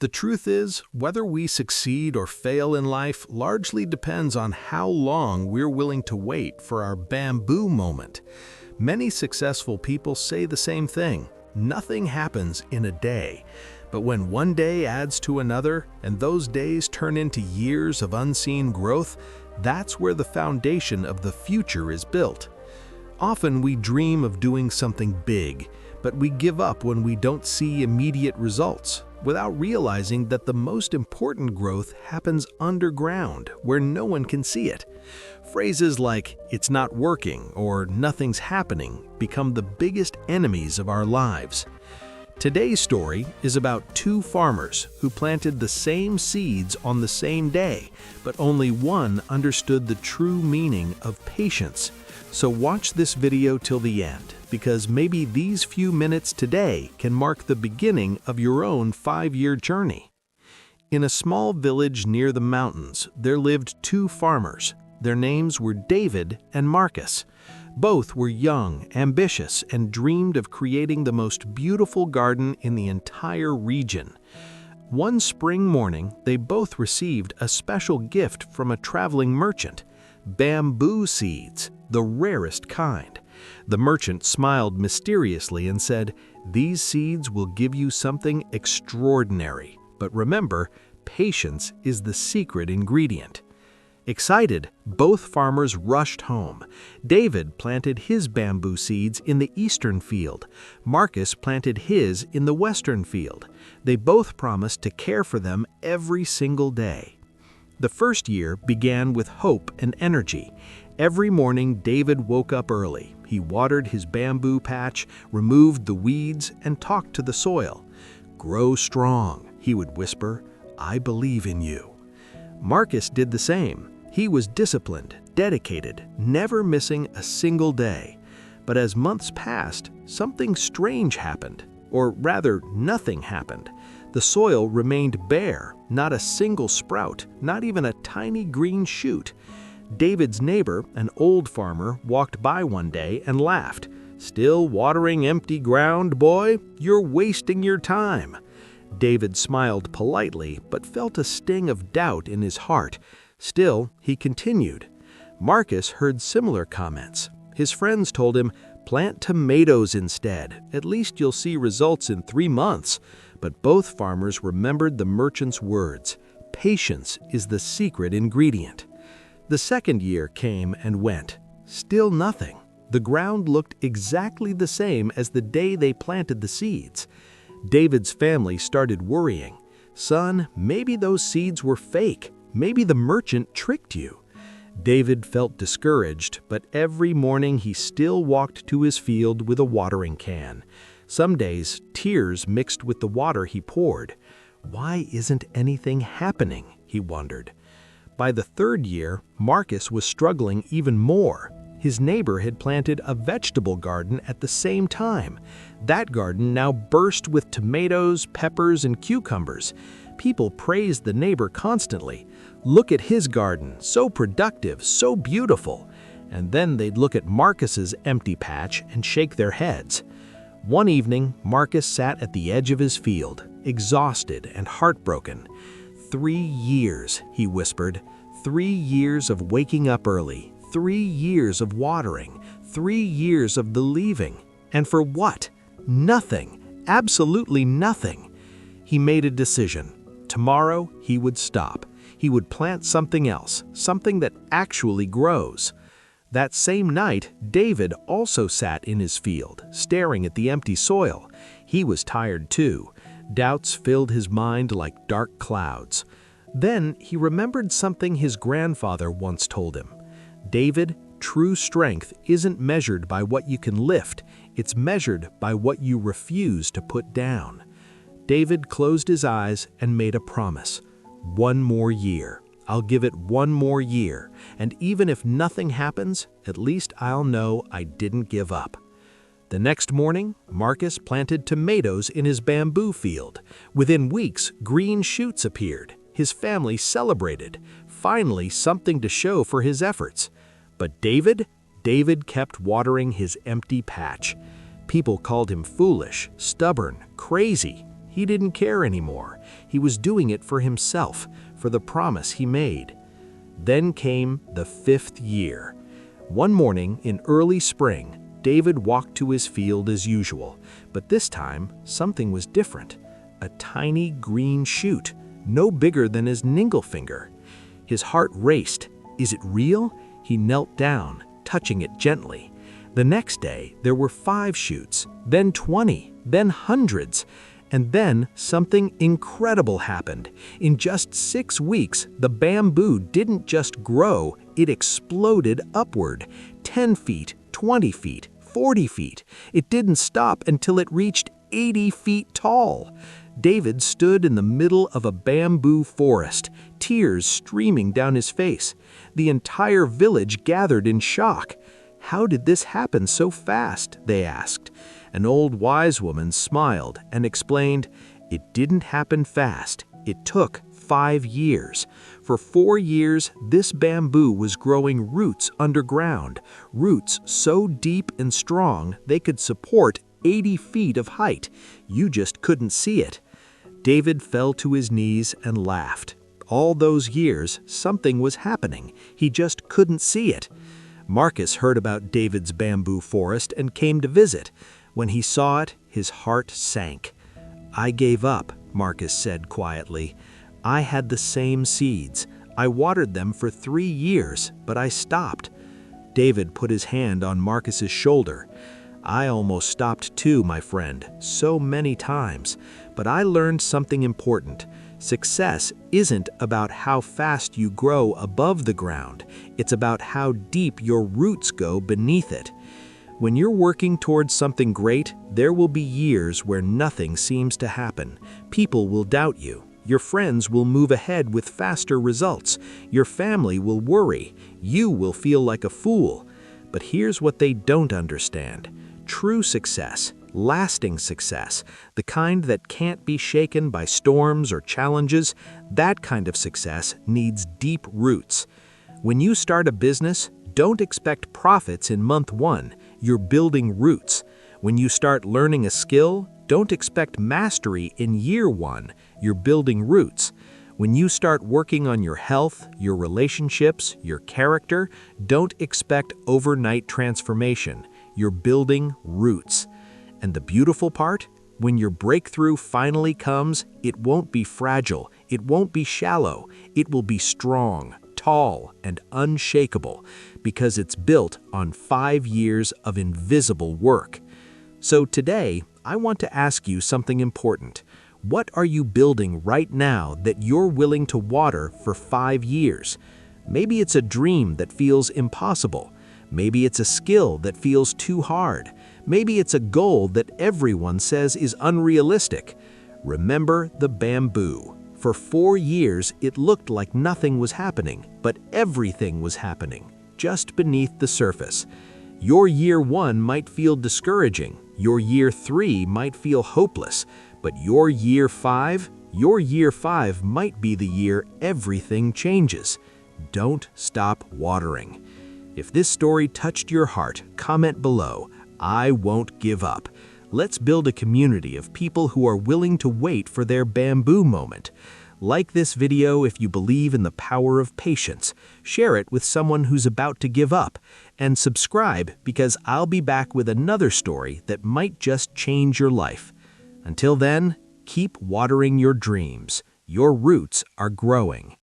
The truth is, whether we succeed or fail in life largely depends on how long we're willing to wait for our bamboo moment. Many successful people say the same thing. Nothing happens in a day. But when one day adds to another, and those days turn into years of unseen growth, that's where the foundation of the future is built. Often we dream of doing something big, but we give up when we don't see immediate results, without realizing that the most important growth happens underground, where no one can see it. Phrases like, "it's not working," or "nothing's happening," become the biggest enemies of our lives. Today's story is about two farmers who planted the same seeds on the same day, but only one understood the true meaning of patience. So watch this video till the end, because maybe these few minutes today can mark the beginning of your own 5-year journey. In a small village near the mountains, there lived two farmers. Their names were David and Marcus. Both were young, ambitious, and dreamed of creating the most beautiful garden in the entire region. One spring morning, they both received a special gift from a traveling merchant: bamboo seeds, the rarest kind. The merchant smiled mysteriously and said, "These seeds will give you something extraordinary. But remember, patience is the secret ingredient." Excited, both farmers rushed home. David planted his bamboo seeds in the eastern field. Marcus planted his in the western field. They both promised to care for them every single day. The first year began with hope and energy. Every morning, David woke up early. He watered his bamboo patch, removed the weeds, and talked to the soil. "Grow strong," he would whisper. "I believe in you." Marcus did the same. He was disciplined, dedicated, never missing a single day. But as months passed, something strange happened. Or rather, nothing happened. The soil remained bare, not a single sprout, not even a tiny green shoot. David's neighbor, an old farmer, walked by one day and laughed. "Still watering empty ground, boy? You're wasting your time." David smiled politely, but felt a sting of doubt in his heart. Still, he continued. Marcus heard similar comments. His friends told him, "Plant tomatoes instead. At least you'll see results in 3 months." But both farmers remembered the merchant's words. Patience is the secret ingredient. The second year came and went. Still nothing. The ground looked exactly the same as the day they planted the seeds. David's family started worrying. "Son, maybe those seeds were fake. Maybe the merchant tricked you." David felt discouraged, but every morning he still walked to his field with a watering can. Some days, tears mixed with the water he poured. Why isn't anything happening? He wondered. By the third year, Marcus was struggling even more. His neighbor had planted a vegetable garden at the same time. That garden now burst with tomatoes, peppers, and cucumbers. People praised the neighbor constantly. "Look at his garden, so productive, so beautiful." And then they'd look at Marcus's empty patch and shake their heads. One evening, Marcus sat at the edge of his field, exhausted and heartbroken. 3 years, he whispered. 3 years of waking up early. 3 years of watering, 3 years of believing. And for what? Nothing. Absolutely nothing. He made a decision. Tomorrow, he would stop. He would plant something else, something that actually grows. That same night, David also sat in his field, staring at the empty soil. He was tired too. Doubts filled his mind like dark clouds. Then he remembered something his grandfather once told him. "David, true strength isn't measured by what you can lift, it's measured by what you refuse to put down." David closed his eyes and made a promise. "1 more year. I'll give it 1 more year, and even if nothing happens, at least I'll know I didn't give up." The next morning, Marcus planted tomatoes in his bamboo field. Within weeks, green shoots appeared. His family celebrated. Finally, something to show for his efforts. But David kept watering his empty patch. People called him foolish, stubborn, crazy. He didn't care anymore. He was doing it for himself, for the promise he made. Then came the 5th year. One morning in early spring, David walked to his field as usual, but this time something was different. A tiny green shoot, no bigger than his ningle finger. His heart raced. Is it real? He knelt down, touching it gently. The next day, there were 5 shoots, then 20, then hundreds. And then something incredible happened. In just 6 weeks, the bamboo didn't just grow, it exploded upward. 10 feet, 20 feet, 40 feet. It didn't stop until it reached 80 feet tall. David stood in the middle of a bamboo forest, tears streaming down his face. The entire village gathered in shock. "How did this happen so fast?" they asked. An old wise woman smiled and explained, "It didn't happen fast. It took 5 years. For 4 years, this bamboo was growing roots underground, roots so deep and strong they could support 80 feet of height. You just couldn't see it." David fell to his knees and laughed. All those years, something was happening. He just couldn't see it. Marcus heard about David's bamboo forest and came to visit. When he saw it, his heart sank. "I gave up," Marcus said quietly. "I had the same seeds. I watered them for 3 years, but I stopped." David put his hand on Marcus's shoulder. "I almost stopped too, my friend, so many times. But I learned something important. Success isn't about how fast you grow above the ground. It's about how deep your roots go beneath it. When you're working towards something great, there will be years where nothing seems to happen. People will doubt you. Your friends will move ahead with faster results. Your family will worry. You will feel like a fool. But here's what they don't understand. True success, lasting success, the kind that can't be shaken by storms or challenges, that kind of success needs deep roots. When you start a business, don't expect profits in month 1. You're building roots. When you start learning a skill, don't expect mastery in year 1. You're building roots. When you start working on your health, your relationships, your character, don't expect overnight transformation. You're building roots. And the beautiful part? When your breakthrough finally comes, it won't be fragile, it won't be shallow, it will be strong, tall, and unshakable, because it's built on 5 years of invisible work. So today, I want to ask you something important. What are you building right now that you're willing to water for 5 years? Maybe it's a dream that feels impossible. Maybe it's a skill that feels too hard. Maybe it's a goal that everyone says is unrealistic. Remember the bamboo. For 4 years, it looked like nothing was happening, but everything was happening, just beneath the surface. Your year 1 might feel discouraging. Your year 3 might feel hopeless. But your year 5 might be the year everything changes. Don't stop watering. If this story touched your heart, comment below. I won't give up. Let's build a community of people who are willing to wait for their bamboo moment. Like this video if you believe in the power of patience. Share it with someone who's about to give up. And subscribe because I'll be back with another story that might just change your life. Until then, keep watering your dreams. Your roots are growing.